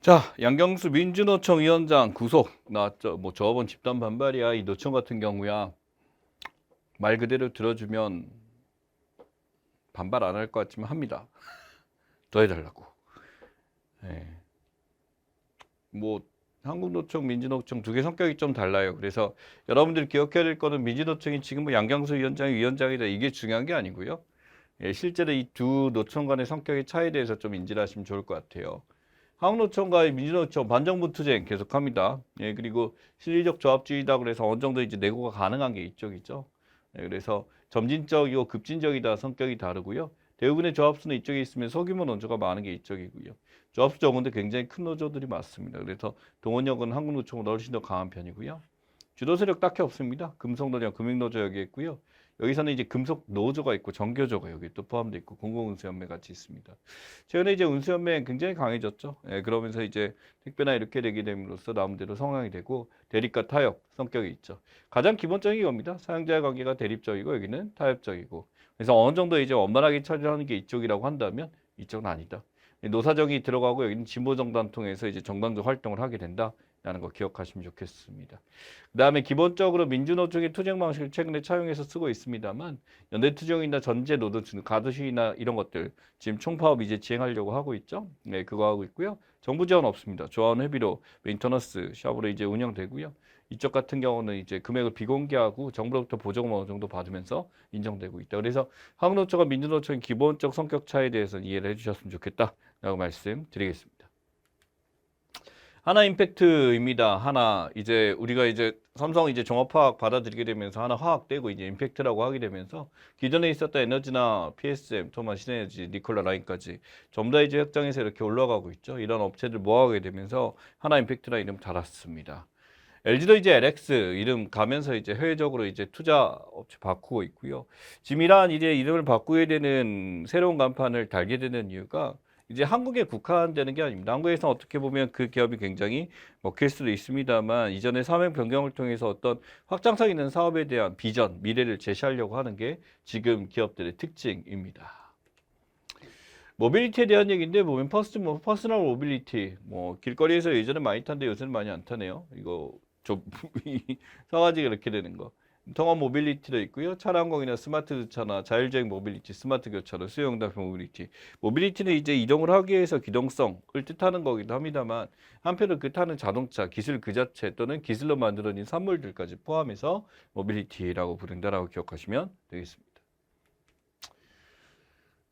자, 양경수 민주노총 위원장 구속 나왔죠. 뭐 저번 집단 반발이야. 이 노총 같은 경우야. 말 그대로 들어주면 반발 안 할 것 같지만 합니다. 더 해달라고. 예. 뭐 한국노총, 민주노총 두 개 성격이 좀 달라요. 그래서 여러분들이 기억해야 될 거는 민주노총이 지금 뭐 양경수 위원장이 위원장이다 이게 중요한 게 아니고요. 예, 실제로 이 두 노총 간의 성격의 차이에 대해서 좀 인지를 하시면 좋을 것 같아요. 한국노총과 민주노총 반정부 투쟁 계속합니다. 예, 그리고 실리적 조합주의다 그래서 어느 정도 이제 내고가 가능한 게 이쪽이죠. 예, 그래서 점진적이고 급진적이다 성격이 다르고요. 대부분의 조합수는 이쪽에 있으면 소규모 노조가 많은 게 이쪽이고요. 조합수 적은데 굉장히 큰 노조들이 많습니다. 그래서 동원력은 한국노총보다 훨씬 더 강한 편이고요. 주도 세력 딱히 없습니다. 금속노조, 금융노조 여기 있고요. 여기서는 이제 금속 노조가 있고 정교조가 여기 또 포함되어 있고 공공운수연맹 같이 있습니다. 최근에 이제 운수연맹 굉장히 강해졌죠. 예, 그러면서 이제 택배나 이렇게 되게 됨으로써 나름대로 성향이 되고 대립과 타협 성격이 있죠. 가장 기본적인 겁니다. 사용자의 관계가 대립적이고 여기는 타협적이고. 그래서 어느 정도 이제 원만하게 처리하는 게 이쪽이라고 한다면 이쪽은 아니다. 노사정이 들어가고 여기는 진보정당 통해서 이제 정당적 활동을 하게 된다. 라는 거 기억하시면 좋겠습니다. 그 다음에 기본적으로 민주노총의 투쟁 방식을 최근에 차용해서 쓰고 있습니다만 연대투쟁이나 전제노동추, 가두시나 이런 것들 지금 총파업 이제 진행하려고 하고 있죠. 네, 그거 하고 있고요. 정부 지원 없습니다. 조합원 회비로 메인터너스 샵으로 이제 운영되고요. 이쪽 같은 경우는 이제 금액을 비공개하고 정부로부터 보조금 어느 정도 받으면서 인정되고 있다. 그래서 한국노총과 민주노총의 기본적 성격 차이에 대해서 이해를 해주셨으면 좋겠다라고 말씀드리겠습니다. 하나 임팩트입니다. 하나 이제 우리가 이제 삼성 이제 종합화학 받아들이게 되면서 하나 화학 떼고 이제 임팩트라고 하게 되면서 기존에 있었던 에너지나 PSM, 토마, 신에너지, 니콜라 라인까지 전부 다 이제 협정에서 이렇게 올라가고 있죠. 이런 업체들 모아가게 되면서 하나 임팩트라 이름 달았습니다. LG도 이제 LX 이름 가면서 이제 해외적으로 이제 투자 업체 바꾸고 있고요. 지금 이러한 이제 이름을 바꾸게 되는 새로운 간판을 달게 되는 이유가 이제 한국에 국한되는 게 아닙니다. 한국에서 어떻게 보면 그 기업이 굉장히 먹힐 수도 있습니다만 이전에 사명 변경을 통해서 어떤 확장성 있는 사업에 대한 비전, 미래를 제시하려고 하는 게 지금 기업들의 특징입니다. 모빌리티에 대한 얘기인데 보면 퍼스널 모빌리티 뭐 길거리에서 예전에 많이 탄데 요새는 많이 안 타네요. 이거 좀 사가지고 이렇게 되는 거. 통합 모빌리티도 있고요. 차량공이나 스마트 주차나 자율주행 모빌리티, 스마트 교차로, 수요응답 모빌리티. 모빌리티는 이제 이동을 하기 위해서 기동성을 뜻하는 거기도 합니다만 한편으로 그 타는 자동차, 기술 그 자체 또는 기술로 만들어진 산물들까지 포함해서 모빌리티라고 부른다라고 기억하시면 되겠습니다.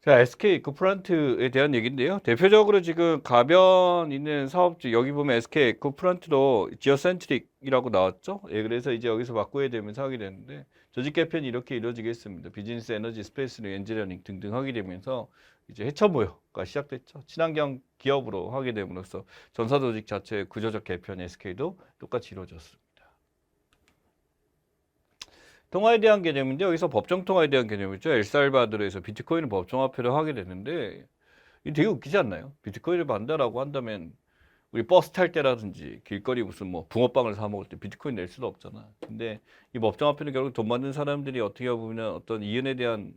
자, SK 에코프란트에 대한 얘기인데요. 대표적으로 지금 가변 있는 사업주 여기 보면 SK 에코프란트도 지오센트릭이라고 나왔죠. 예, 그래서 이제 여기서 바꾸게 되면서 하게 되는데 조직 개편이 이렇게 이루어지겠습니다. 비즈니스, 에너지, 스페이스, 엔지니어링 등등 하게 되면서 이제 해처 모여가 시작됐죠. 친환경 기업으로 하게 됨으로써 전사 조직 자체의 구조적 개편 SK도 똑같이 이루어졌습니다. 통화에 대한 개념인데 여기서 법정 통화에 대한 개념이죠. 엘살바도르에서 비트코인을 법정화폐로 하게 되는데 이게 되게 웃기지 않나요? 비트코인을 만다라고 한다면 우리 버스 탈 때라든지 길거리 무슨 뭐 붕어빵을 사 먹을 때 비트코인 낼 수도 없잖아. 근데 이 법정화폐는 결국 돈 받는 사람들이 어떻게 보면 어떤 이윤에 대한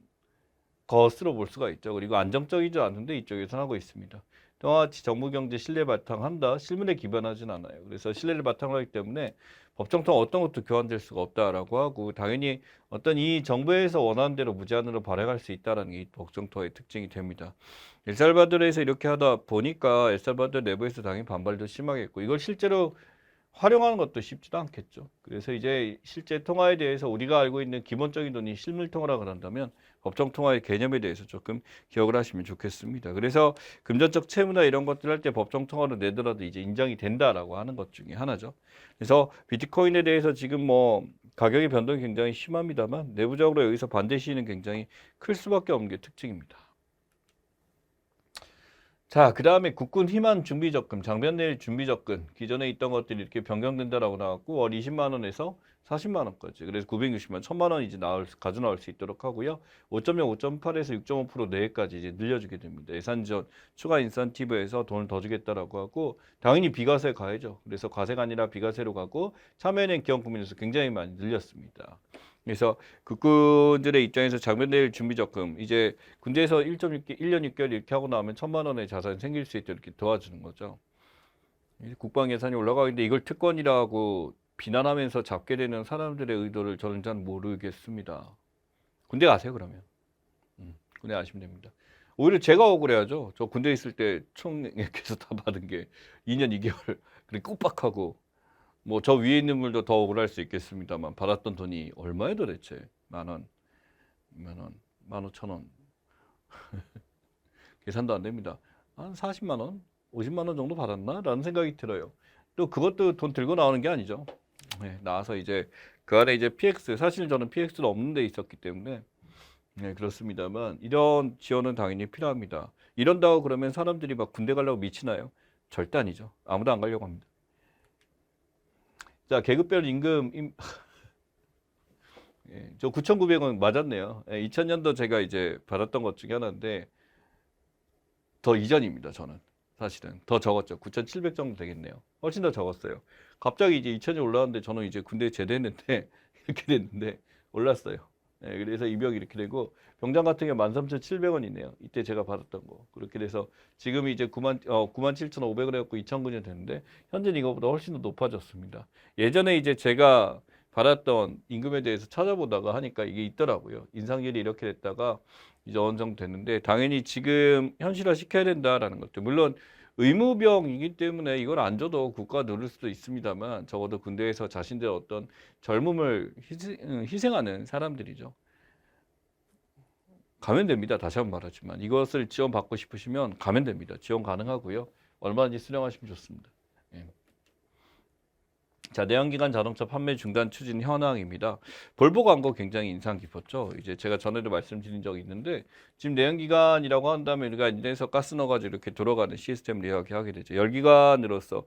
것으로 볼 수가 있죠. 그리고 안정적이지 않은데 이쪽에서 하고 있습니다. 또한같이 정부 경제 신뢰 바탕한다. 실문에 기반하진 않아요. 그래서 신뢰를 바탕으로 하기 때문에 법정통 어떤 것도 교환될 수가 없다라고 하고 당연히 어떤 이 정부에서 원하는 대로 무제한으로 발행할 수 있다는 게 법정통의 특징이 됩니다. 엘살바도르에서 이렇게 하다 보니까 엘살바도르 내부에서 당연히 반발도 심하겠고 이걸 실제로 활용하는 것도 쉽지도 않겠죠. 그래서 이제 실제 통화에 대해서 우리가 알고 있는 기본적인 돈이 실물 통화라 그런다면 법정 통화의 개념에 대해서 조금 기억을 하시면 좋겠습니다. 그래서 금전적 채무나 이런 것들 할 때 법정 통화로 내더라도 이제 인정이 된다라고 하는 것 중에 하나죠. 그래서 비트코인에 대해서 지금 뭐 가격의 변동이 굉장히 심합니다만 내부적으로 여기서 반대 시위는 굉장히 클 수밖에 없는 게 특징입니다. 자, 그 다음에 국군 희망 준비적금, 장변 내일 준비적금 기존에 있던 것들이 이렇게 변경된다라고 나왔고 월 20만 원에서 40만 원까지 그래서 960만 1000만 원 이제 가져 나올 수 있도록 하고요. 5.0, 5.8에서 6.5% 내외까지 이제 늘려주게 됩니다. 예산 지원 추가 인센티브에서 돈을 더 주겠다라고 하고 당연히 비과세 가야죠. 그래서 과세가 아니라 비과세로 가고 참여은행 기업금리에서 굉장히 많이 늘렸습니다. 그래서 국군들의 입장에서 장변대일 준비적금 이제 군대에서 1.6개, 1년 6개월 이렇게 하고 나면 1000만 원의 자산이 생길 수 있도록 이렇게 도와주는 거죠. 국방 예산이 올라가는데 이걸 특권이라고 비난하면서 잡게 되는 사람들의 의도를 저는 잘 모르겠습니다. 군대 가세요 그러면. 군대 가시면 됩니다. 오히려 제가 억울해하죠. 저 군대 있을 때 총에서 다 받은 게 2년 2개월 그렇게 꾹박하고 뭐 저 위에 있는 분도 더 억울할 수 있겠습니다만 받았던 돈이 얼마에 도대체? 10,000원, 2만원, 15,000원 계산도 안 됩니다. 한 40만 원, 50만 원 정도 받았나? 라는 생각이 들어요. 또 그것도 돈 들고 나오는 게 아니죠. 네, 나와서 이제 그 안에 이제 PX, 사실 저는 PX는 없는 데 있었기 때문에 네, 그렇습니다만 이런 지원은 당연히 필요합니다. 이런다고 그러면 사람들이 막 군대 가려고 미치나요? 절대 아니죠. 아무도 안 가려고 합니다. 자, 계급별 예, 저 9,900원 맞았네요. 예, 2000년도 제가 이제 받았던 것 중에 하나인데 더 이전입니다. 저는 사실은 더 적었죠. 9,700 정도 되겠네요. 훨씬 더 적었어요. 갑자기 이제 2000이 올라왔는데 저는 이제 군대 제대했는데 이렇게 됐는데 올랐어요. 예, 그래서 입역이 이렇게 되고 병장 같은 경우 13,700원이네요. 이때 제가 받았던 거. 그렇게 돼서 지금 이제 97,500원 해갖고 2,000원이 됐는데 현재는 이거보다 훨씬 더 높아졌습니다. 예전에 이제 제가 받았던 임금에 대해서 찾아보다가 하니까 이게 있더라고요. 인상률이 이렇게 됐다가 이제 어느 정도 됐는데 당연히 지금 현실화 시켜야 된다라는 것도 물론 의무병이기 때문에 이걸 안 줘도 국가가 누를 수도 있습니다만 적어도 군대에서 자신들의 어떤 젊음을 희생하는 사람들이죠. 가면 됩니다. 다시 한번 말하지만 이것을 지원받고 싶으시면 가면 됩니다. 지원 가능하고요. 얼마든지 수령하시면 좋습니다. 예. 자, 내연기관 자동차 판매 중단 추진 현황입니다. 볼보 광고 굉장히 인상 깊었죠. 이제 제가 전에도 말씀드린 적이 있는데 지금 내연기관이라고 한다면 우리가 인내에서 가스 넣어가지고 이렇게 돌아가는 시스템을 이야기하게 되죠. 열기관으로서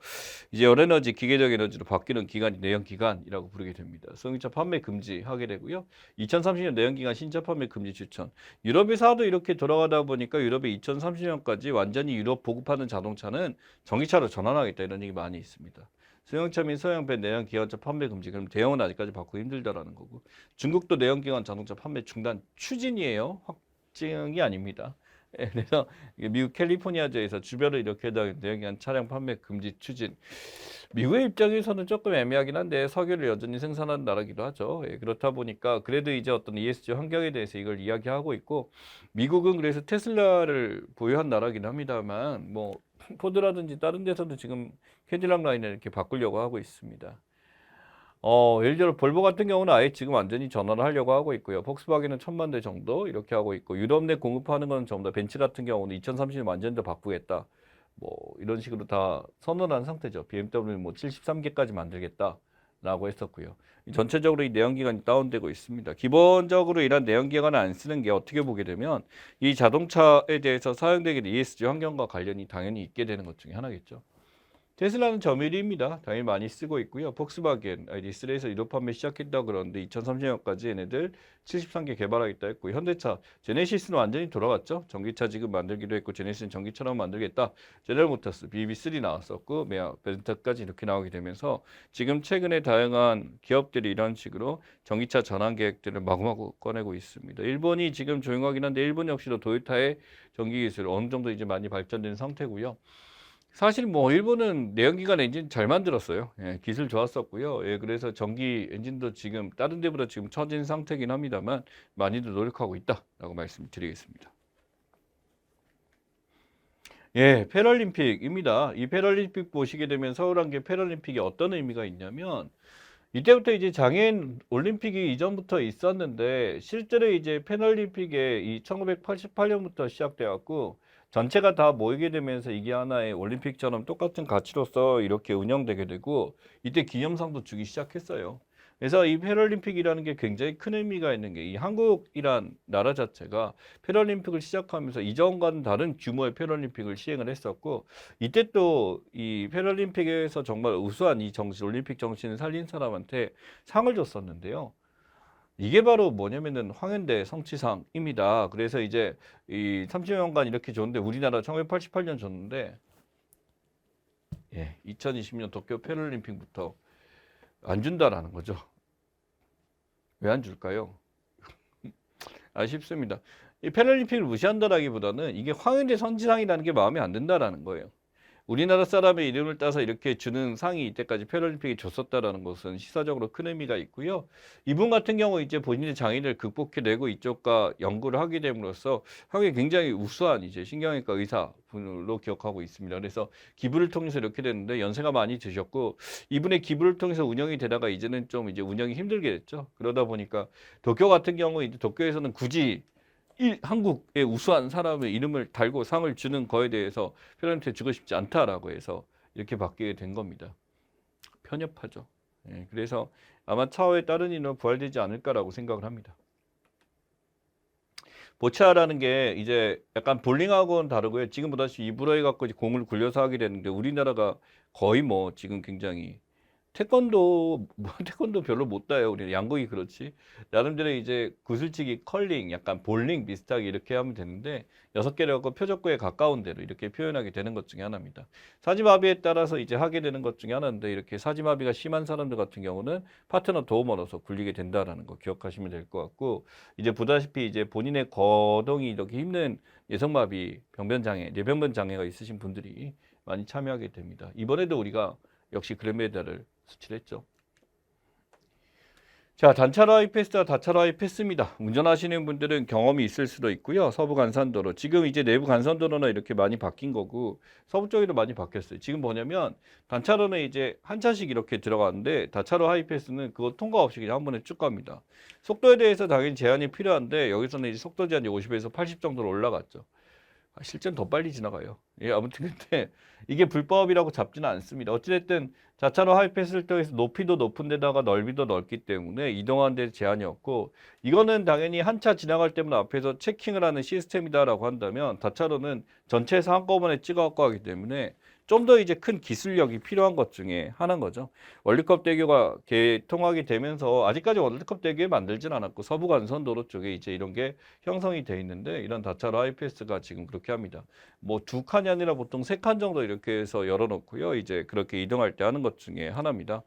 이제 열에너지, 기계적 에너지로 바뀌는 기관이 내연기관이라고 부르게 됩니다. 승용차 판매 금지하게 되고요. 2030년 내연기관 신차 판매 금지 추천. 유럽에서도 이렇게 돌아가다 보니까 유럽이 2030년까지 완전히 유럽 보급하는 자동차는 전기차로 전환하겠다 이런 얘기 많이 있습니다. 승용차 및 소형배 내연기관차 판매 금지. 그럼 대형은 아직까지 바꾸기 힘들다라는 거고. 중국도 내연기관 자동차 판매 중단 추진이에요. 확정이 아닙니다. 예, 그래서 미국 캘리포니아주에서 주변을 이렇게 해다 내연기관 차량 판매 금지 추진. 미국의 입장에서는 조금 애매하긴 한데 석유를 여전히 생산하는 나라기도 하죠. 예, 그렇다 보니까 그래도 이제 어떤 ESG 환경에 대해서 이걸 이야기하고 있고 미국은 그래서 테슬라를 보유한 나라긴 합니다만 뭐 포드라든지 다른 데서도 지금 캐딜락 라인을 이렇게 바꾸려고 하고 있습니다. 예를 들어 볼보 같은 경우는 아예 지금 완전히 전환을 하려고 하고 있고요. 폭스바겐은 1,000만 대 정도 이렇게 하고 있고 유럽 내 공급하는 건 전부 다 벤츠 같은 경우는 2030년 완전히 다 바꾸겠다. 뭐 이런 식으로 다 선언한 상태죠. BMW 뭐 73개까지 만들겠다라고 했었고요. 전체적으로 이 내연기관이 다운되고 있습니다. 기본적으로 이런 내연기관을 안 쓰는 게 어떻게 보게 되면 이 자동차에 대해서 사용되게 된 ESG 환경과 관련이 당연히 있게 되는 것 중에 하나겠죠. 테슬라는 점유리입니다. 당연히 많이 쓰고 있고요. 폭스바겐, 이스라엘에서 유럽 판매 시작했다 그러는데 2030년까지 얘네들 73개 개발하겠다 했고 현대차, 제네시스는 완전히 돌아갔죠. 전기차 지금 만들기도 했고 제네시스는 전기차로 만들겠다. 제너럴모터스, BB3 나왔었고 메아, 벤트까지 이렇게 나오게 되면서 지금 최근에 다양한 기업들이 이런 식으로 전기차 전환 계획들을 마구마구 꺼내고 있습니다. 일본이 지금 조용하긴 한데 일본 역시도 도요타의 전기 기술 어느 정도 이제 많이 발전된 상태고요. 사실 뭐 일본은 내연기관 엔진 잘 만들었어요. 예, 기술 좋았었고요. 예, 그래서 전기 엔진도 지금 다른 데보다 지금 처진 상태긴 합니다만 많이들 노력하고 있다라고 말씀드리겠습니다. 예, 패럴림픽입니다. 이 패럴림픽 보시게 되면 서울한계 패럴림픽이 어떤 의미가 있냐면 이때부터 이제 장애인 올림픽이 이전부터 있었는데 실제로 이제 패럴림픽에 이 1988년부터 시작돼 갖고 전체가 다 모이게 되면서 이게 하나의 올림픽처럼 똑같은 가치로서 이렇게 운영되게 되고 이때 기념상도 주기 시작했어요. 그래서 이 패럴림픽이라는 게 굉장히 큰 의미가 있는 게 이 한국이란 나라 자체가 패럴림픽을 시작하면서 이전과는 다른 규모의 패럴림픽을 시행을 했었고 이때 또 이 패럴림픽에서 정말 우수한 이 정신, 올림픽 정신을 살린 사람한테 상을 줬었는데요. 이게 바로 뭐냐면은 황현대 성취상입니다. 그래서 이제 이 30년간 이렇게 줬는데 우리나라 1988년 줬는데 예, 2020년 도쿄 패럴림픽부터 안 준다라는 거죠. 왜 안 줄까요? 아쉽습니다. 이 패럴림픽을 무시한다라기보다는 이게 황현대 성취상이라는 게 마음에 안 든다라는 거예요. 우리나라 사람의 이름을 따서 이렇게 주는 상이 이때까지 패럴림픽에 줬었다라는 것은 시사적으로 큰 의미가 있고요. 이분 같은 경우 이제 본인의 장애를 극복해내고 이쪽과 연구를 하게 됨으로써 한국에 굉장히 우수한 이제 신경외과 의사분으로 기억하고 있습니다. 그래서 기부를 통해서 이렇게 됐는데 연세가 많이 드셨고 이분의 기부를 통해서 운영이 되다가 이제는 좀 이제 운영이 힘들게 됐죠. 그러다 보니까 도쿄 같은 경우 이제 도쿄에서는 굳이 한국의 우수한 사람의 이름을 달고 상을 주는 거에 대해서 표현한테 주고 싶지 않다라고 해서 이렇게 바뀌게 된 겁니다. 편협하죠. 예, 그래서 아마 차후에 다른 인으로 부활되지 않을까라고 생각을 합니다. 보차라는 게 이제 약간 볼링하고는 다르고요. 지금 보다시피 입으로 해갖고 공을 굴려서 하게 되는데 우리나라가 거의 뭐 지금 굉장히 태권도 태권도 별로 못 따요. 우리는 양궁이 그렇지. 나름대로 이제 구슬치기, 컬링, 약간 볼링 비슷하게 이렇게 하면 되는데 6개를 갖고 표적구에 가까운 대로 이렇게 표현하게 되는 것 중에 하나입니다. 사지마비에 따라서 이제 하게 되는 것 중에 하나인데 이렇게 사지마비가 심한 사람들 같은 경우는 파트너 도움 얻어서 굴리게 된다라는 거 기억하시면 될 것 같고 이제 보다시피 이제 본인의 거동이 이렇게 힘든 예성마비, 병변장애, 뇌병변장애가 있으신 분들이 많이 참여하게 됩니다. 이번에도 우리가 역시 금메달을 수출했죠. 자, 단차로 하이패스와 다차로 하이패스입니다. 운전하시는 분들은 경험이 있을 수도 있고요. 서부 간선도로. 지금 이제 내부 간선도로는 이렇게 많이 바뀐 거고 서부 쪽에도 많이 바뀌었어요. 지금 뭐냐면 단차로는 이제 한 차씩 이렇게 들어가는데 다차로 하이패스는 그거 통과 없이 그냥 한 번에 쭉 갑니다. 속도에 대해서 당연히 제한이 필요한데 여기서는 이제 속도 제한이 50에서 80 정도로 올라갔죠. 실제는 더 빨리 지나가요. 예, 아무튼 근데 이게 불법이라고 잡지는 않습니다. 어찌됐든 자차로 하이패스를 통해서 높이도 높은 데다가 넓이도 넓기 때문에 이동하는 데 제한이 없고 이거는 당연히 한 차 지나갈 때마다 앞에서 체킹을 하는 시스템이다라고 한다면 다차로는 전체에서 한꺼번에 찍어갖고 하기 때문에 좀 더 이제 큰 기술력이 필요한 것 중에 하나인 거죠. 월드컵 대교가 개통하게 되면서 아직까지 월드컵 대교 만들진 않았고 서부 간선도로 쪽에 이제 이런 게 형성이 돼 있는데 이런 다차로 하이패스가 지금 그렇게 합니다. 뭐 2칸이 아니라 보통 3칸 정도 이렇게 해서 열어놓고요. 이제 그렇게 이동할 때 하는 것 중에 하나입니다.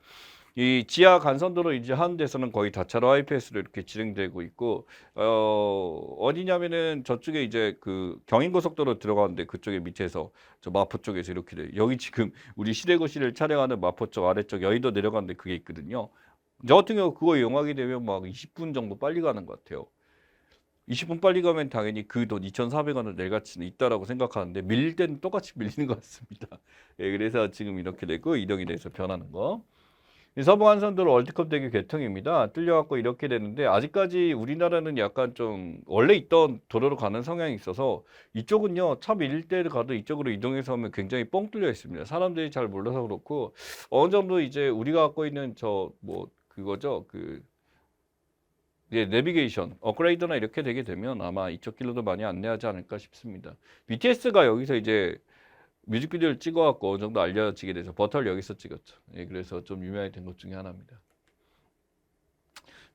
이 지하 간선도로 이제 하는 데서는 거의 다차로 하이패스로 이렇게 진행되고 있고 어디냐면은 저쪽에 이제 그 경인고속도로 들어가는데 그쪽에 밑에서 저 마포 쪽에서 이렇게 돼. 여기 지금 우리 시대고시를 촬영하는 마포 쪽 아래쪽 여의도 내려가는데 그게 있거든요. 저 같은 경우 그거 이용하게 되면 막 20분 정도 빨리 가는 것 같아요. 20분 빨리 가면 당연히 그 돈 2,400원을 낼 가치는 있다라고 생각하는데 밀릴 때는 똑같이 밀리는 것 같습니다. 예, 그래서 지금 이렇게 되고 이동이 돼서 변하는 거. 서부간선도로 월드컵 대교 개통입니다. 뚫려갖고 이렇게 되는데 아직까지 우리나라는 약간 좀 원래 있던 도로로 가는 성향이 있어서 이쪽은요 차 밀릴 때를 가도 이쪽으로 이동해서 하면 굉장히 뻥 뚫려 있습니다. 사람들이 잘 몰라서 그렇고 어느 정도 이제 우리가 갖고 있는 저 뭐 그거죠 그 이제 내비게이션 업그레이드나 이렇게 되게 되면 아마 이쪽 길로도 많이 안내하지 않을까 싶습니다. BTS가 여기서 이제 뮤직비디오를 찍어갖고 어느 정도 알려지게 돼서 버터를 여기서 찍었죠. 예, 그래서 좀 유명하게 된 것 중에 하나입니다.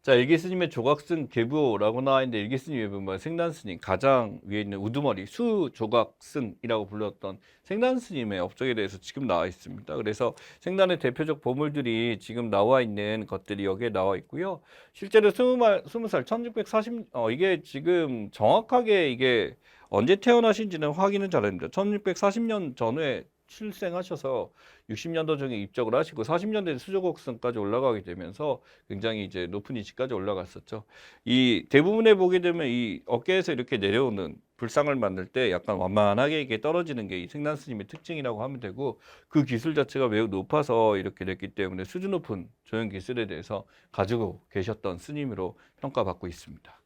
자, 일기스님의 조각승 계부라고 나와있는데 일기스님이 보면 생단스님 가장 위에 있는 우두머리 수조각승이라고 불렀던 생단스님의 업적에 대해서 지금 나와 있습니다. 그래서 생단의 대표적 보물들이 지금 나와 있는 것들이 여기에 나와 있고요. 실제로 20살 1640 이게 지금 정확하게 이게 언제 태어나신지는 확인은 잘합니다. 1640년 전후에 출생하셔서 60년도 중에 입적을 하시고 40년대 수조곡선까지 올라가게 되면서 굉장히 이제 높은 위치까지 올라갔었죠. 이 대부분에 보게 되면 이 어깨에서 이렇게 내려오는 불상을 만들 때 약간 완만하게 이게 떨어지는 게 이 생난 스님의 특징이라고 하면 되고 그 기술 자체가 매우 높아서 이렇게 됐기 때문에 수준 높은 조형 기술에 대해서 가지고 계셨던 스님으로 평가받고 있습니다.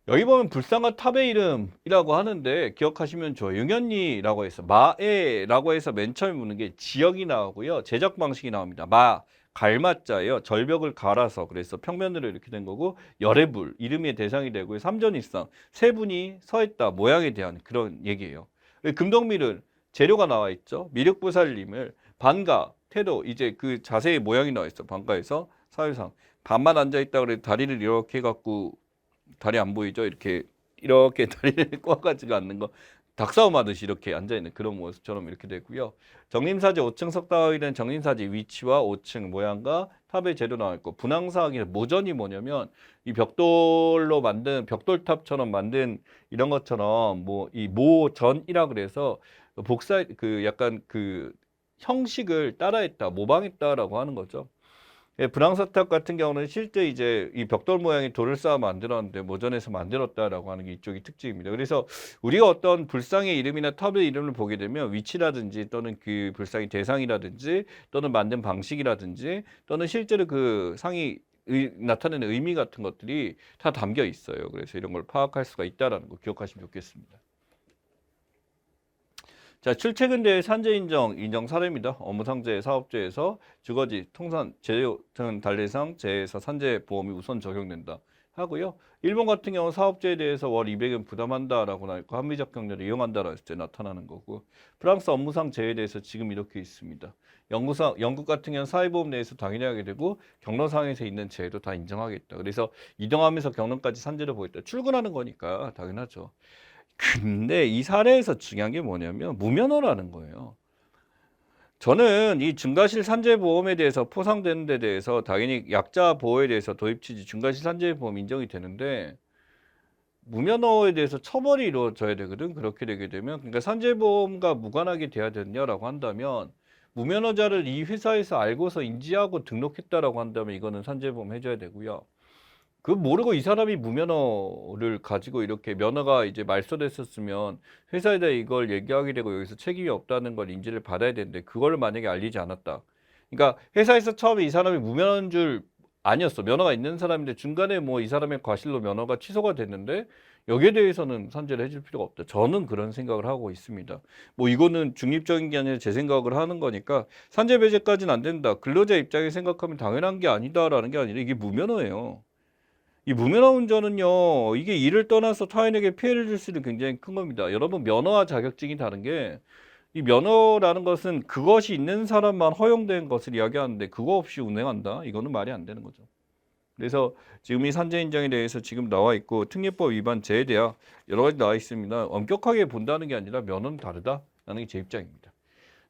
여기 보면 불상과 탑의 이름이라고 하는데 기억하시면 좋아요. 용현리라고 해서 마에라고 해서 맨 처음에 묻는 게 지역이 나오고요. 제작 방식이 나옵니다. 갈마자예요. 절벽을 갈아서 그래서 평면으로 이렇게 된 거고 열애불 이름의 대상이 되고요. 삼전일상 세 분이 서했다 모양에 대한 그런 얘기예요. 금동미를 재료가 나와 있죠. 미륵보살님을 반가 태도 이제 그 자세의 모양이 나와 있어. 반가에서 사유상 반만 앉아 있다 그래 다리를 이렇게 해갖고 다리 안 보이죠? 이렇게 다리를 꼬아가지고 앉는 거 닭싸움 하듯이 이렇게 앉아있는 그런 모습처럼 이렇게 되고요. 정림사지 5층 석다의는 정림사지 위치와 5층 모양과 탑의 재료 나와 있고 분황사학의 모전이 뭐냐면 이 벽돌로 만든 벽돌탑처럼 만든 이런 것처럼 뭐 이 모전이라 그래서 복사 약간 형식을 따라했다, 모방했다라고 하는 거죠. 예, 브랑사탑 같은 경우는 실제 이제 이 벽돌 모양의 돌을 쌓아 만들었는데 모전에서 만들었다라고 하는 게 이쪽이 특징입니다. 그래서 우리가 어떤 불상의 이름이나 탑의 이름을 보게 되면 위치라든지 또는 그 불상의 대상이라든지 또는 만든 방식이라든지 또는 실제로 그 상이 나타내는 의미 같은 것들이 다 담겨 있어요. 그래서 이런 걸 파악할 수가 있다라는 거 기억하시면 좋겠습니다. 자, 출퇴근대의 산재 인정 사례입니다. 업무상재 사업주에서 주거지, 통산, 재료 등 단례상 재해에서 산재 보험이 우선 적용된다 하고요. 일본 같은 경우 사업주에 대해서 월 200은 부담한다라고 나있고 합리적 경로를 이용한다라고 했을 때 나타나는 거고, 프랑스 업무상 재해에 대해서 지금 이렇게 있습니다. 영국 같은 경우는 사회보험 내에서 당연히 하게 되고 경로상에서 있는 재해도 다 인정하겠다. 그래서 이동하면서 경로까지 산재를 보겠다. 출근하는 거니까 당연하죠. 근데 이 사례에서 중요한 게 뭐냐면 무면허라는 거예요. 저는 이 중과실 산재보험에 대해서 포상되는 데 대해서 당연히 약자 보호에 대해서 도입치지 중과실 산재보험 인정이 되는데 무면허에 대해서 처벌이 이루어져야 되거든. 그렇게 되게 되면 그러니까 산재보험과 무관하게 돼야 되냐라고 한다면 무면허자를 이 회사에서 알고서 인지하고 등록했다라고 한다면 이거는 산재보험 해줘야 되고요. 그 모르고 이 사람이 무면허를 가지고 이렇게 면허가 이제 말소됐었으면 회사에다 이걸 얘기하게 되고 여기서 책임이 없다는 걸 인지를 받아야 되는데 그걸 만약에 알리지 않았다. 그러니까 회사에서 처음에 이 사람이 무면허인 줄 아니었어. 면허가 있는 사람인데 중간에 뭐 이 사람의 과실로 면허가 취소가 됐는데 여기에 대해서는 산재를 해줄 필요가 없다. 저는 그런 생각을 하고 있습니다. 뭐 이거는 중립적인 게 아니라 제 생각을 하는 거니까 산재 배제까지는 안 된다. 근로자 입장에 생각하면 당연한 게 아니다라는 게 아니라 이게 무면허예요. 이 무면허 운전은요, 이게 일을 떠나서 타인에게 피해를 줄 수 있는 굉장히 큰 겁니다. 여러분, 면허와 자격증이 다른 게, 이 면허라는 것은 그것이 있는 사람만 허용된 것을 이야기하는데, 그거 없이 운행한다? 이거는 말이 안 되는 거죠. 그래서 지금 이 산재 인정에 대해서 지금 나와 있고, 특례법 위반 재해대학 여러 가지 나와 있습니다. 엄격하게 본다는 게 아니라 면허는 다르다라는 게 제 입장입니다.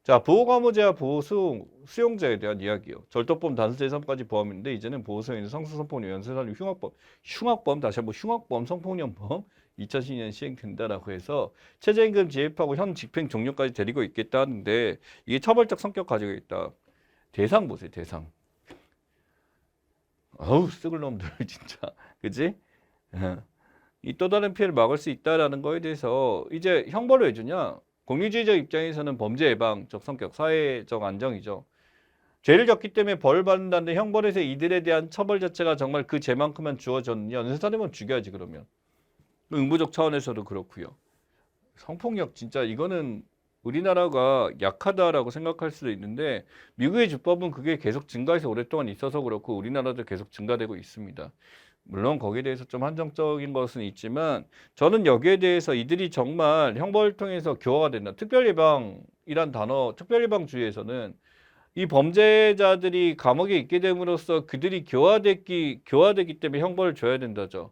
자, 보호과무제와 보호수용자에 대한 이야기요. 절도범, 단수재산까지 포함인데 이제는 보호수용자, 성소성폭력, 연쇄살인, 흉악범, 다시 한번 흉악범, 성폭력범 2012년 시행된다라고 해서 최저임금 지급하고 현 집행 종료까지 데리고 있겠다 하는데 이게 처벌적 성격 가지고 있다. 대상 보세요, 대상. 어우, 썩을 놈들 진짜. 그지? 이 또 다른 피해를 막을 수 있다라는 거에 대해서 이제 형벌을 왜 주냐? 공유주의적 입장에서는 범죄 예방적 성격, 사회적 안정이죠. 죄를 졌기 때문에 벌을 받는다는데 형벌에서 이들에 대한 처벌 자체가 정말 그 죄만큼만 주어졌느냐. 연쇄살인은 죽여야지 그러면. 의무적 차원에서도 그렇고요. 성폭력 진짜 이거는 우리나라가 약하다라고 생각할 수도 있는데 미국의 주법은 그게 계속 증가해서 오랫동안 있어서 그렇고 우리나라도 계속 증가되고 있습니다. 물론 거기에 대해서 좀 한정적인 것은 있지만 저는 여기에 대해서 이들이 정말 형벌을 통해서 교화가 된다. 특별예방이란 단어, 특별예방주의에서는 이 범죄자들이 감옥에 있게 됨으로써 그들이 교화되기 때문에 형벌을 줘야 된다죠.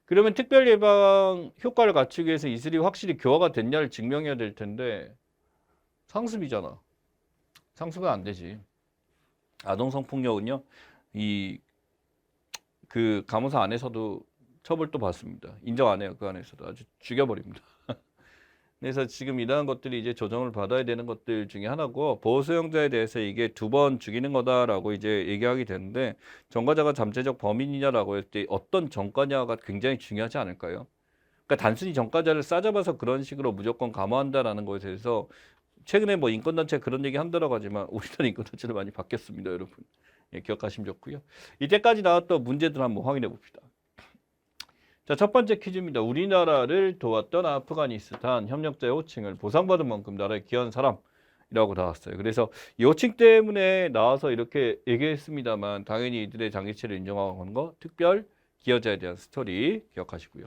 그러면 특별예방 효과를 갖추기 위해서 이들이 확실히 교화가 됐냐를 증명해야 될 텐데 상습이잖아. 상습은 안 되지. 아동성폭력은요, 그 감호사 안에서도 처벌도 받습니다. 인정 안 해요. 그 안에서도 아주 죽여버립니다. 그래서 지금 이러한 것들이 이제 조정을 받아야 되는 것들 중에 하나고 보호수용자에 대해서 이게 2번 죽이는 거다라고 이제 얘기하게 되는데 전과자가 잠재적 범인이냐라고 했을 때 어떤 전과냐가 굉장히 중요하지 않을까요? 그러니까 단순히 전과자를 싸잡아서 그런 식으로 무조건 감호한다라는 것에 대해서 최근에 뭐 인권단체 그런 얘기 한다라고 하지만 우리나라 인권단체는 많이 바뀌었습니다, 여러분. 예, 기억하시면 좋고요. 이때까지 나왔던 문제들 한번 확인해 봅시다. 자, 첫 번째 퀴즈입니다. 우리나라를 도왔던 아프가니스탄 협력자의 호칭을 보상받은 만큼 나라에 기여한 사람이라고 나왔어요. 그래서 이 호칭 때문에 나와서 이렇게 얘기했습니다만 당연히 이들의 장기체를 인정하는 거 특별 기여자에 대한 스토리 기억하시고요.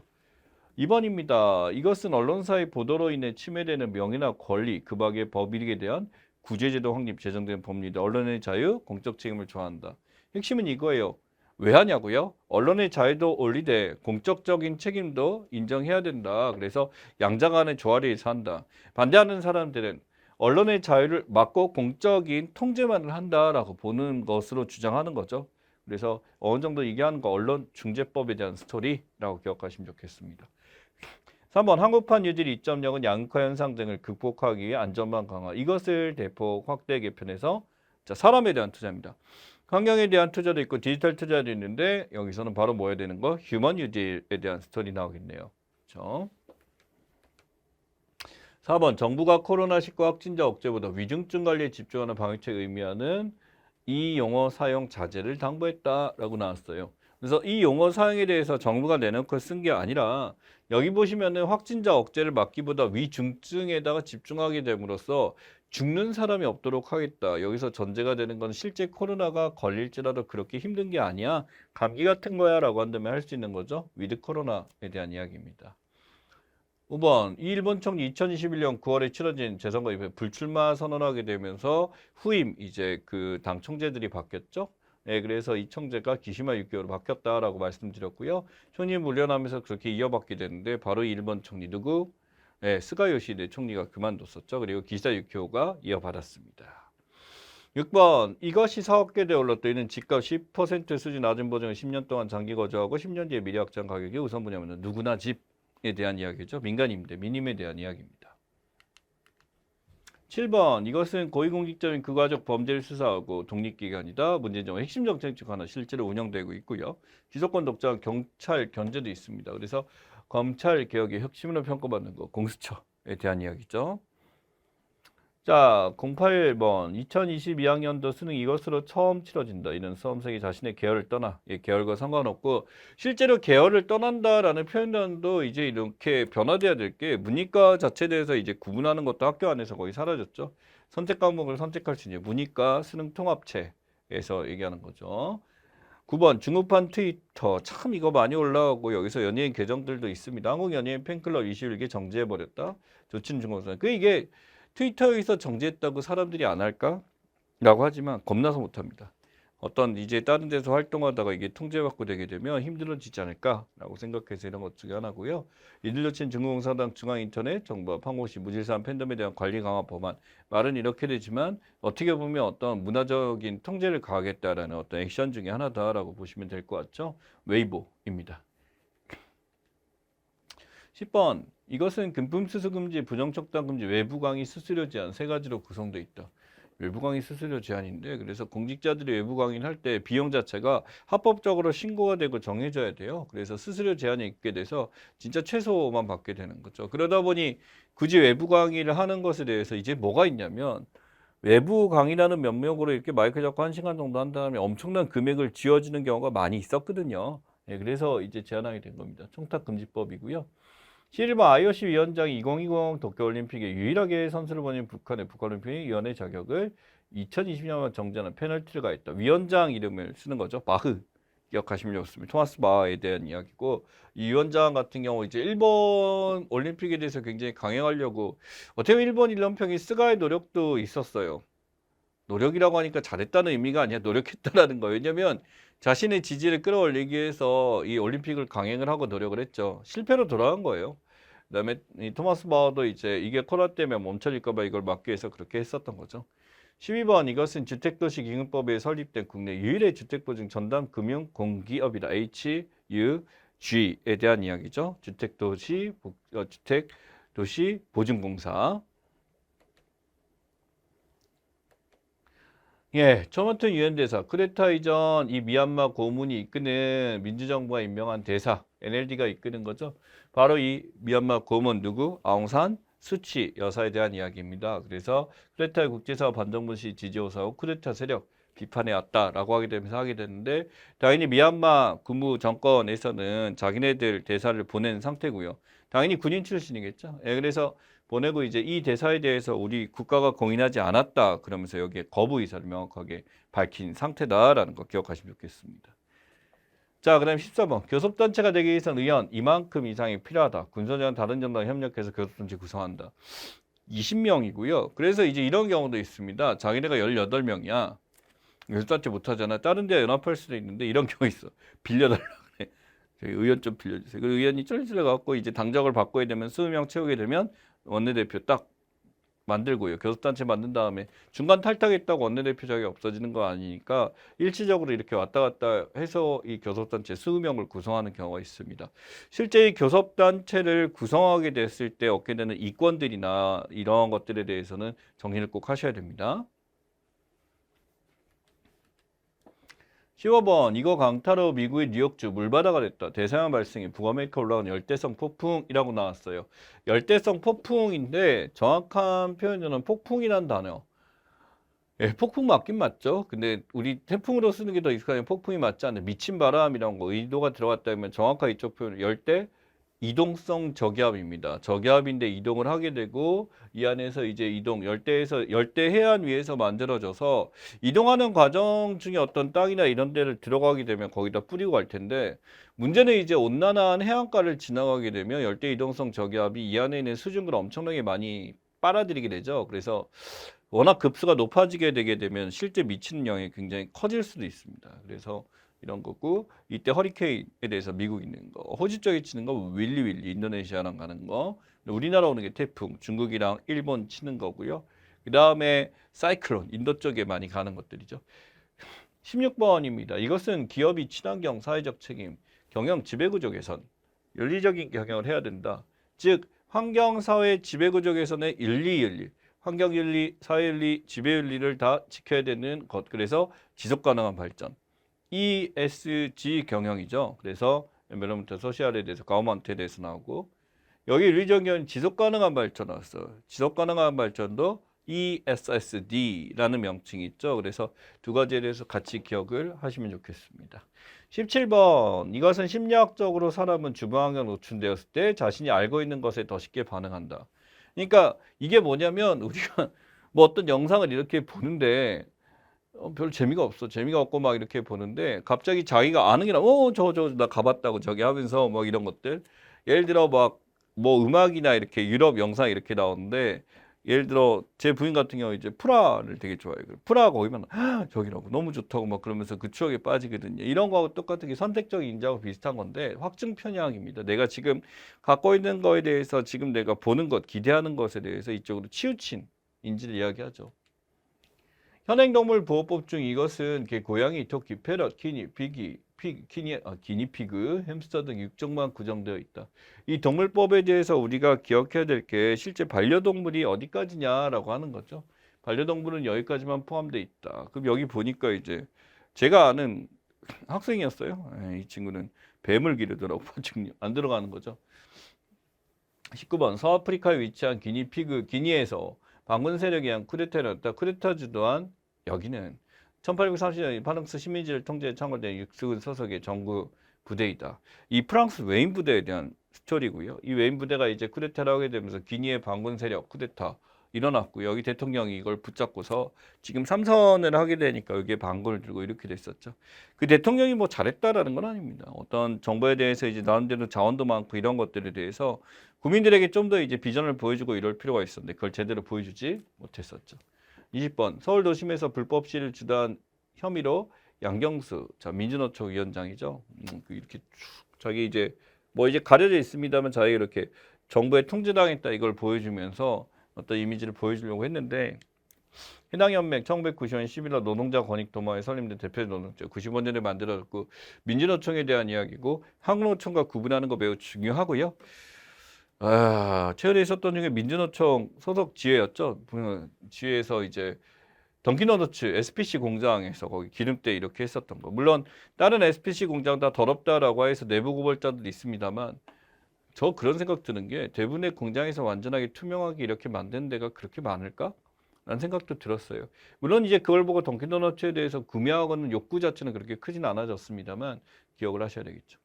2번입니다. 이것은 언론사의 보도로 인해 침해되는 명예나 권리, 그 밖의 법익에 대한 구제제도 확립 제정된 법률이다. 언론의 자유, 공적 책임을 조항한다. 핵심은 이거예요. 왜 하냐고요? 언론의 자유도 올리되 공적적인 책임도 인정해야 된다. 그래서 양자 간의 조화를 한다. 반대하는 사람들은 언론의 자유를 막고 공적인 통제만을 한다라고 보는 것으로 주장하는 거죠. 그래서 어느 정도 얘기하는 거 언론중재법에 대한 스토리라고 기억하시면 좋겠습니다. 3번 한국판 유질 2.0은 양극화 현상 등을 극복하기 위해 안전망 강화. 이것을 대폭 확대 개편해서 자, 사람에 대한 투자입니다. 환경에 대한 투자도 있고 디지털 투자도 있는데 여기서는 바로 뭐 해야 되는 거? 휴먼 유질에 대한 스토리 나오겠네요. 그렇죠? 4번 정부가 코로나19 확진자 억제보다 위중증 관리에 집중하는 방역책을 의미하는 이 용어 사용 자제를 당부했다라고 나왔어요. 그래서 이 용어 사용에 대해서 정부가 내놓고 쓴 게 아니라 여기 보시면은 확진자 억제를 막기보다 위중증에다가 집중하게 됨으로써 죽는 사람이 없도록 하겠다. 여기서 전제가 되는 건 실제 코로나가 걸릴지라도 그렇게 힘든 게 아니야. 감기 같은 거야 라고 한다면 할 수 있는 거죠. 위드 코로나에 대한 이야기입니다. 5번 이 일본 총리 2021년 9월에 치러진 재선거 이후에 불출마 선언하게 되면서 후임 이제 그 당 총재들이 바뀌었죠. 네, 그래서 이 총재가 기시마 6개월로 바뀌었다라고 말씀드렸고요. 총리 물러나면서 그렇게 이어받게 되는데 바로 이 일본 총리 누구? 네, 스가 요시히데 총리가 그만뒀었죠. 그리고 기시다 유키오가 이어받았습니다. 6번 이것이 사업계 대올랐다. 이는 집값 10% 수준 낮은 보증을 10년 동안 장기 거주하고 10년 뒤에 미래 확장 가격이 우선 분야면 누구나 집에 대한 이야기죠. 민간임대, 민임에 대한 이야기입니다. 7번 이것은 고위공직자인 그 가족 범죄를 수사하고 독립기관이다. 문제점 핵심 정책 중 하나 실제로 운영되고 있고요. 기소권 독점 경찰 견제도 있습니다. 그래서 검찰 개혁의 혁신으로 평가받는 거 공수처에 대한 이야기죠. 자, 08번 2022학년도 수능 이것으로 처음 치러진다. 이런 수험생이 자신의 계열을 떠나 계열과 상관없고 실제로 계열을 떠난다라는 표현도 이제 이렇게 변화돼야 될 게 문이과 자체에 대해서 이제 구분하는 것도 학교 안에서 거의 사라졌죠. 선택 과목을 선택할 수 있는 문이과 수능 통합체에서 얘기하는 거죠. 9번 중급한 트위터 참 이거 많이 올라오고 여기서 연예인 계정들도 있습니다. 한국 연예인 팬클럽 21개 정지해버렸다. 조친 중고선 그 이게 트위터에서 정지했다고 사람들이 안 할까? 라고 하지만 겁나서 못합니다. 어떤 이제 다른 데서 활동하다가 이게 통제받고 되게 되면 힘들어지지 않을까라고 생각해서 이런 것 중에 하나고요. 이들로 친 중공사당 중앙인터넷 정부와 판공시 무질서한 팬덤에 대한 관리 강화 법안 말은 이렇게 되지만 어떻게 보면 어떤 문화적인 통제를 가하겠다라는 어떤 액션 중에 하나다라고 보시면 될 것 같죠. 웨이보입니다. 10번 이것은 금품 수수 금지, 부정척당 금지, 외부 강의 수수료 제한 세 가지로 구성되어 있다. 외부 강의 수수료 제한인데 그래서 공직자들이 외부 강의를 할 때 비용 자체가 합법적으로 신고가 되고 정해져야 돼요. 그래서 수수료 제한이 있게 돼서 진짜 최소만 받게 되는 거죠. 그러다 보니 굳이 외부 강의를 하는 것에 대해서 이제 뭐가 있냐면 외부 강의라는 면목으로 이렇게 마이크 잡고 1시간 정도 한 다음에 엄청난 금액을 쥐어주는 경우가 많이 있었거든요. 네, 그래서 이제 제한하게 된 겁니다. 청탁금지법이고요. 11번 IOC 위원장이 2020 도쿄올림픽에 유일하게 선수를 보낸 북한의 북한올림픽위원회 자격을 2020년 정지하는 페널티를 가했다. 위원장 이름을 쓰는 거죠. 바흐 기억하시면 좋습니다. 토마스 바흐에 대한 이야기고 이 위원장 같은 경우 이제 일본 올림픽에 대해서 굉장히 강행하려고 어떻게 보면 일본 일련평이 스가의 노력도 있었어요. 노력이라고 하니까 잘했다는 의미가 아니라 노력했다라는 거예요. 왜냐하면 자신의 지지를 끌어올리기 위해서 이 올림픽을 강행을 하고 노력을 했죠. 실패로 돌아간 거예요. 그다음에 이 토마스 바워도 이제 이게 코로나 때문에 멈춰질까 봐 이걸 막기 위해서 그렇게 했었던 거죠. 12번 이것은 주택도시 기금법에 설립된 국내 유일의 주택보증 전담 금융 공기업이다. HUG에 대한 이야기죠. 주택도시 보증공사. 예, 처마튼 유엔 대사, 쿠데타 이전 이 미얀마 고문이 이끄는 민주정부가 임명한 대사, NLD가 이끄는 거죠. 바로 이 미얀마 고문 누구? 아웅산 수치 여사에 대한 이야기입니다. 그래서 쿠데타 국제사업 반정부 시 지지호사고 쿠데타 세력 비판해 왔다라고 하게 되면서 하게 되는데 당연히 미얀마 군부 정권에서는 자기네들 대사를 보낸 상태고요. 당연히 군인 출신이겠죠. 예, 그래서 보내고 이제 이 대사에 대해서 우리 국가가 공인하지 않았다 그러면서 여기에 거부 의사를 명확하게 밝힌 상태다라는 거 기억하시면 좋겠습니다. 자, 그다음 14번 교섭단체가 되기 위해서는 의원 이만큼 이상이 필요하다. 군소장 다른 정당 협력해서 교섭단체 구성한다. 20명이고요. 그래서 이제 이런 경우도 있습니다. 자기네가 18명이야. 교섭단체 못하잖아. 다른 데 연합할 수도 있는데 이런 경우 있어. 빌려달라 그래. 저희 의원 좀 빌려주세요. 그 의원이 쫄쫄해 갖고 이제 당적을 바꿔야 되면 20명 채우게 되면 원내대표 딱 만들고요. 교섭단체 만든 다음에 중간 탈당했다고 원내대표 자격이 없어지는 거 아니니까 일시적으로 이렇게 왔다 갔다 해서 이 교섭단체 20명을 구성하는 경우가 있습니다. 실제 이 교섭단체를 구성하게 됐을 때 얻게 되는 이권들이나 이러한 것들에 대해서는 정리를 꼭 하셔야 됩니다. 15번 이거 강타로 미국의 뉴욕주 물바다가 됐다. 대서양 발생이 북아메리카 올라간 열대성 폭풍이라고 나왔어요. 열대성 폭풍인데 정확한 표현은 폭풍이란 단어. 예, 폭풍 맞긴 맞죠. 근데 우리 태풍으로 쓰는 게 더 익숙하면 폭풍이 맞지 않는 미친 바람이라는 거 의도가 들어갔다면 정확하게 이쪽 표현은 열대 이동성 저기압입니다. 저기압인데 이동을 하게 되고 이 안에서 이제 이동 열대에서 열대 해안 위에서 만들어져서 이동하는 과정 중에 어떤 땅이나 이런 데를 들어가게 되면 거기다 뿌리고 갈 텐데 문제는 이제 온난한 해안가를 지나가게 되면 열대 이동성 저기압이 이 안에 있는 수증기를 엄청나게 많이 빨아들이게 되죠. 그래서 워낙 급수가 높아지게 되게 되면 실제 미치는 영향이 굉장히 커질 수도 있습니다. 그래서 이런 거고 이때 허리케인에 대해서 미국 있는 거, 호주 쪽에 치는 거 윌리 인도네시아랑 가는 거, 우리나라 오는 게 태풍, 중국이랑 일본 치는 거고요. 그 다음에 사이클론, 인도 쪽에 많이 가는 것들이죠. 16번입니다. 이것은 기업이 친환경, 사회적 책임, 경영, 지배구조 개선, 윤리적인 경영을 해야 된다. 즉 환경, 사회, 지배구조 개선의 윤리, 환경윤리, 사회윤리, 지배윤리를 다 지켜야 되는 것. 그래서 지속가능한 발전. ESG 경영이죠. 그래서 엔비ronmental 소셜에 대해서 가버먼트에 대해서 나오고 여기 윤리적 경영 지속가능한 발전 나왔어. 지속가능한 발전도 ESSD라는 명칭이 있죠. 그래서 두 가지에 대해서 같이 기억을 하시면 좋겠습니다. 17번 이것은 심리학적으로 사람은 주변환경에 노출되었을 때 자신이 알고 있는 것에 더 쉽게 반응한다. 그러니까 이게 뭐냐면 우리가 뭐 어떤 영상을 이렇게 보는데 별 재미가 없어. 재미가 없고 막 이렇게 보는데 갑자기 자기가 아는 게 나 가봤다고 저기 하면서 뭐 이런 것들. 예를 들어 막 뭐 음악이나 이렇게 유럽 영상 이렇게 나오는데 예를 들어 제 부인 같은 경우 이제 프라를 되게 좋아해요. 프라 거기만 저기라고 너무 좋다고 막 그러면서 그 추억에 빠지거든요. 이런 거하고 똑같은 게 선택적 인자하고 비슷한 건데 확증 편향입니다. 내가 지금 갖고 있는 거에 대해서 지금 내가 보는 것, 기대하는 것에 대해서 이쪽으로 치우친 인지를 이야기하죠. 현행동물보호법 중 이것은 개, 고양이, 토끼, 패럿, 기니피그, 햄스터 등 6종만 구정되어 있다. 이 동물법에 대해서 우리가 기억해야 될 게 실제 반려동물이 어디까지냐라고 하는 거죠. 반려동물은 여기까지만 포함되어 있다. 그럼 여기 보니까 이제 제가 아는 학생이었어요. 이 친구는 뱀을 기르더라고. 지금 안 들어가는 거죠. 19번 서아프리카에 위치한 기니피그 기니에서 반군 세력에 의한 쿠데타를 했다. 쿠데타 주도한 여기는 1830년 프랑스 식민지를 통제해 창궐된 육수군 소속의 정부 부대이다. 이 프랑스 웨인 부대에 대한 스토리고요. 이 웨인 부대가 이제 쿠데타를 하게 되면서 기니의 반군 세력 쿠데타 일어났고 여기 대통령이 이걸 붙잡고서 지금 삼선을 하게 되니까 여기에 반군을 들고 이렇게 됐었죠. 그 대통령이 뭐 잘했다라는 건 아닙니다. 어떤 정부에 대해서 이제 나름대로 자원도 많고 이런 것들에 대해서 국민들에게 좀 더 이제 비전을 보여주고 이럴 필요가 있었는데 그걸 제대로 보여주지 못했었죠. 20번 서울 도심에서 불법 시위를 주도한 혐의로 양경수 민주노총 위원장이죠. 이렇게 쭉 자기 이제 뭐 이제 가려져 있습니다만 자기가 이렇게 정부에 통제당했다 이걸 보여주면서 어떤 이미지를 보여주려고 했는데 해당 연맹 1990년 11월 노동자 권익 도모에 설립된 대표 노동자 95년에 만들어졌고 민주노총에 대한 이야기고 한국노총과 구분하는 거 매우 중요하고요. 최근에 있었던 중에 민주노총 소속 지회였죠. 지회에서 이제 던킨도너츠 SPC 공장에서 거기 기름때 이렇게 했었던 거. 물론 다른 SPC 공장 다 더럽다라고 해서 내부 고발자들이 있습니다만 저 그런 생각 드는 게 대부분의 공장에서 완전하게 투명하게 이렇게 만든 데가 그렇게 많을까? 라는 생각도 들었어요. 물론 이제 그걸 보고 던킨도너츠에 대해서 구매하고는 욕구 자체는 그렇게 크진 않아졌습니다만 기억을 하셔야 되겠죠.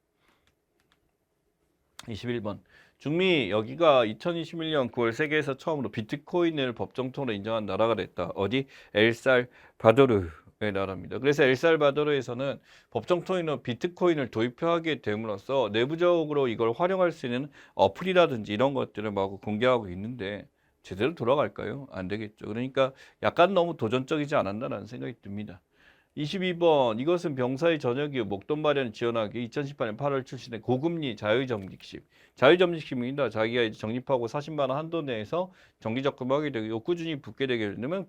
21번 중미 여기가 2021년 9월 세계에서 처음으로 비트코인을 법정통으로 인정한 나라가 됐다. 어디? 엘살바도르의 나라입니다. 그래서 엘살바도르에서는 법정통으로 비트코인을 도입하게 됨으로써 내부적으로 이걸 활용할 수 있는 어플이라든지 이런 것들을 마구 공개하고 있는데 제대로 돌아갈까요? 안 되겠죠. 그러니까 약간 너무 도전적이지 않았나라는 생각이 듭니다. 22번 이것은 병사의 저녁 이후 목돈 마련 지원하기 2018년 8월 출시된 고금리 자유적립식. 자유적립식입니다. 자기가 이제 적립하고 40만 원 한도 내에서 정기 적금하게 되고 꾸준히 붓게 되게 되면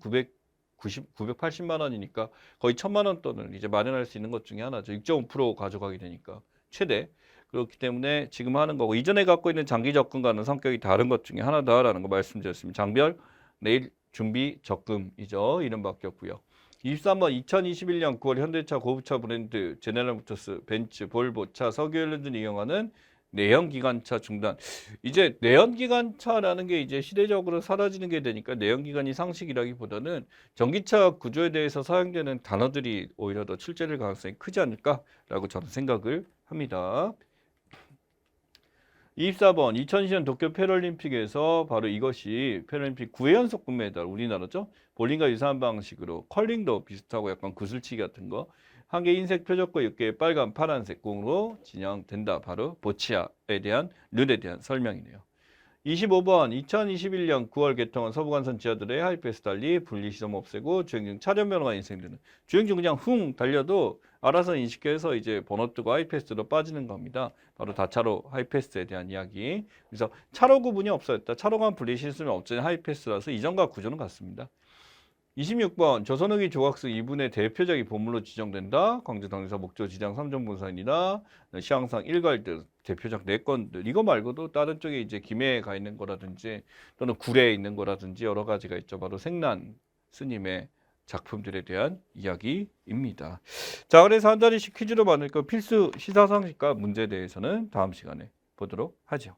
980만 원이니까 거의 1,000만 원 돈을 이제 마련할 수 있는 것 중에 하나죠. 6.5% 가져가게 되니까 최대. 그렇기 때문에 지금 하는 거고 이전에 갖고 있는 장기 적금과는 성격이 다른 것 중에 하나다라는 거 말씀드렸습니다. 장별 내일 준비 적금이죠. 이름 바뀌었고요. 23번 2021년 9월 현대차 고급차 브랜드 제네럴모터스, 벤츠, 볼보 차, 석유연료를 이용하는 내연기관차 중단. 이제 내연기관차라는 게 이제 시대적으로 사라지는 게 되니까 내연기관이 상식이라기보다는 전기차 구조에 대해서 사용되는 단어들이 오히려 더 출제될 가능성이 크지 않을까라고 저는 생각을 합니다. 24번 2020년 도쿄 패럴림픽에서 바로 이것이 패럴림픽 9회 연속 금메달 우리나라죠. 볼링과 유사한 방식으로 컬링도 비슷하고 약간 구슬치기 같은 거 한 개 흰색 표적과 6개의 빨간 파란색 공으로 진행된다. 바로 보치아에 대한 룰에 대한 설명이네요. 25번 2021년 9월 개통한 서부간선 지하들의 하이패스 달리 분리시점 없애고 주행 중 차량 변화가 인생되는 주행 중 그냥 훅 달려도 알아서 인식해서 이제 번호 뜨고 하이패스로 빠지는 겁니다. 바로 다차로 하이패스에 대한 이야기. 그래서 차로 구분이 없어졌다. 차로간 분리시스템이 없어진 하이패스라서 이전과 구조는 같습니다. 26번 조선후기 조각수 2분의 대표작이 보물로 지정된다. 광주당에서 목조 지장 3종 분산이나 시황상 일괄들 대표작 4건들 이거 말고도 다른 쪽에 이제 김해에 가 있는 거라든지 또는 구례에 있는 거라든지 여러 가지가 있죠. 바로 생난 스님의 작품들에 대한 이야기입니다. 자, 그래서 한 자리씩 퀴즈로 만들 거 필수 시사상식과 문제에 대해서는 다음 시간에 보도록 하죠.